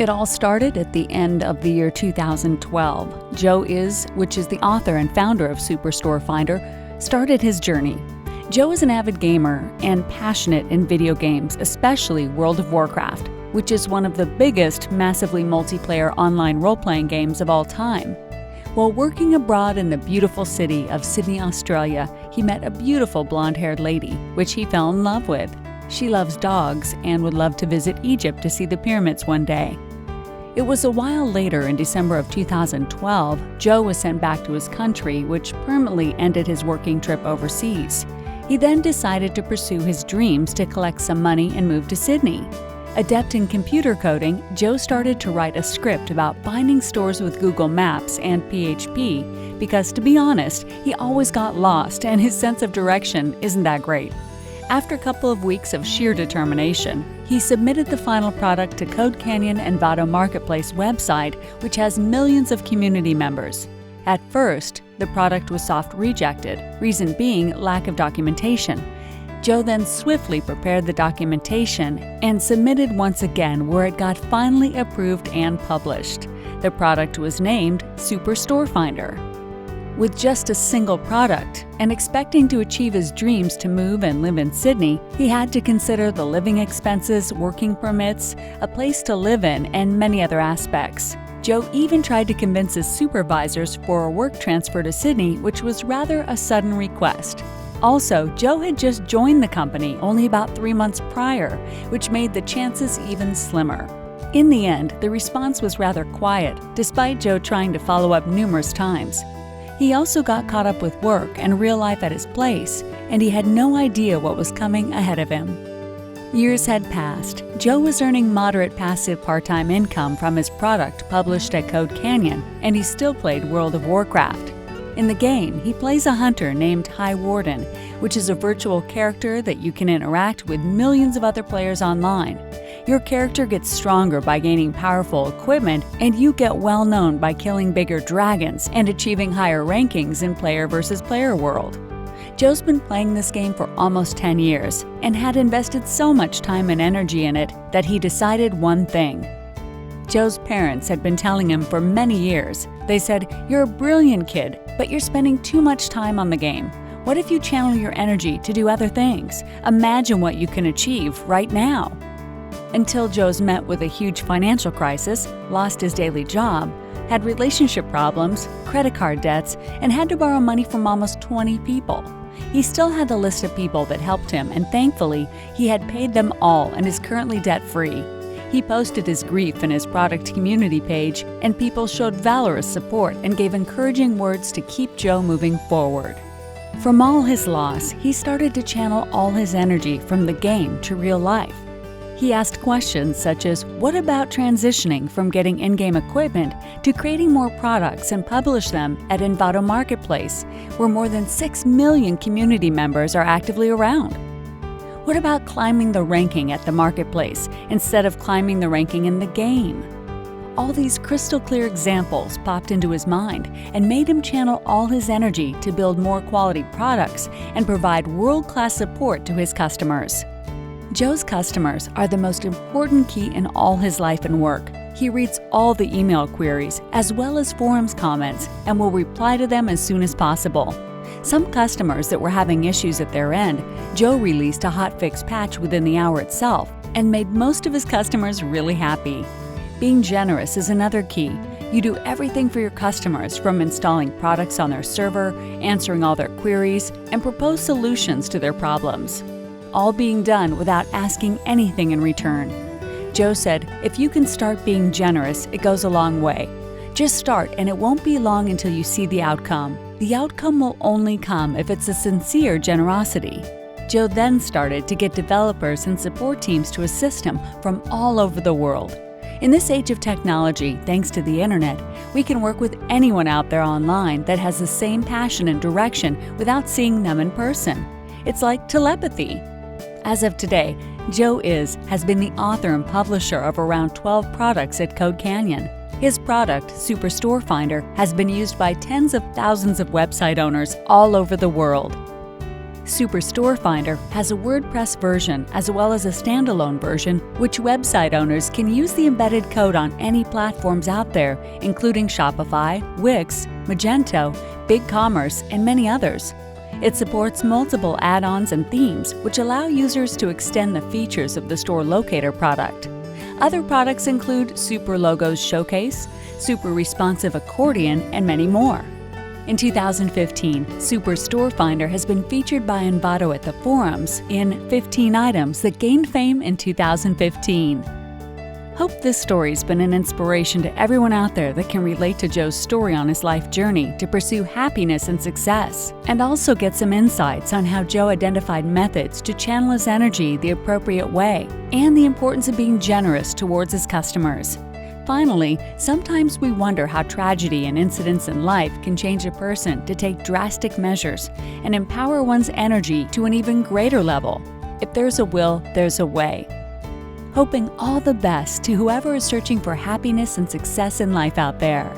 It all started at the end of the year 2012. Joe which is the author and founder of Superstore Finder, started his journey. Joe is an avid gamer and passionate in video games, especially World of Warcraft, which is one of the biggest, massively multiplayer online role-playing games of all time. While working abroad in the beautiful city of Sydney, Australia, he met a beautiful blonde-haired lady, which he fell in love with. She loves dogs and would love to visit Egypt to see the pyramids one day. It was a while later, in December of 2012, Joe was sent back to his country, which permanently ended his working trip overseas. He then decided to pursue his dreams to collect some money and move to Sydney. Adept in computer coding, Joe started to write a script about finding stores with Google Maps and PHP because, to be honest, he always got lost and his sense of direction isn't that great. After a couple of weeks of sheer determination, he submitted the final product to Code Canyon and Vado Marketplace website, which has millions of community members. At first, the product was soft rejected, reason being lack of documentation. Joe then swiftly prepared the documentation and submitted once again, where it got finally approved and published. The product was named Superstore Finder. With just a single product and expecting to achieve his dreams to move and live in Sydney, he had to consider the living expenses, working permits, a place to live in, and many other aspects. Joe even tried to convince his supervisors for a work transfer to Sydney, which was rather a sudden request. Also, Joe had just joined the company only about 3 months prior, which made the chances even slimmer. In the end, the response was rather quiet, despite Joe trying to follow up numerous times. He also got caught up with work and real life at his place, and he had no idea what was coming ahead of him. Years had passed. Joe was earning moderate passive part-time income from his product published at Code Canyon, and he still played World of Warcraft. In the game, he plays a hunter named High Warden, which is a virtual character that you can interact with millions of other players online. Your character gets stronger by gaining powerful equipment, and you get well known by killing bigger dragons and achieving higher rankings in player versus player world. Joe's been playing this game for almost 10 years and had invested so much time and energy in it that he decided one thing. Joe's parents had been telling him for many years. They said, "You're a brilliant kid, but you're spending too much time on the game. What if you channel your energy to do other things? Imagine what you can achieve right now." Until Joe's met with a huge financial crisis, lost his daily job, had relationship problems, credit card debts, and had to borrow money from almost 20 people. He still had the list of people that helped him, and thankfully, he had paid them all and is currently debt-free. He posted his grief in his product community page, and people showed valorous support and gave encouraging words to keep Joe moving forward. From all his loss, he started to channel all his energy from the game to real life. He asked questions such as, what about transitioning from getting in-game equipment to creating more products and publish them at Vado Marketplace, where more than 6 million community members are actively around? What about climbing the ranking at the marketplace instead of climbing the ranking in the game? All these crystal clear examples popped into his mind and made him channel all his energy to build more quality products and provide world-class support to his customers. Joe's customers are the most important key in all his life and work. He reads all the email queries as well as forums comments and will reply to them as soon as possible. Some customers that were having issues at their end, Joe released a hotfix patch within the hour itself and made most of his customers really happy. Being generous is another key. You do everything for your customers, from installing products on their server, answering all their queries, and propose solutions to their problems. All being done without asking anything in return. Joe said, "If you can start being generous, it goes a long way. Just start, and it won't be long until you see the outcome. The outcome will only come if it's a sincere generosity." Joe then started to get developers and support teams to assist him from all over the world. In this age of technology, thanks to the internet, we can work with anyone out there online that has the same passion and direction without seeing them in person. It's like telepathy. As of today, Joe has been the author and publisher of around 12 products at Code Canyon. His product, Superstore Finder, has been used by tens of thousands of website owners all over the world. Superstore Finder has a WordPress version as well as a standalone version, which website owners can use the embedded code on any platforms out there, including Shopify, Wix, Magento, BigCommerce, and many others. It supports multiple add-ons and themes, which allow users to extend the features of the Store Locator product. Other products include Super Logos Showcase, Super Responsive Accordion, and many more. In 2015, Superstore Finder has been featured by Envato at the forums in 15 items that gained fame in 2015. Hope this story's been an inspiration to everyone out there that can relate to Joe's story on his life journey to pursue happiness and success, and also get some insights on how Joe identified methods to channel his energy the appropriate way, and the importance of being generous towards his customers. Finally, sometimes we wonder how tragedy and incidents in life can change a person to take drastic measures and empower one's energy to an even greater level. If there's a will, there's a way. Hoping all the best to whoever is searching for happiness and success in life out there.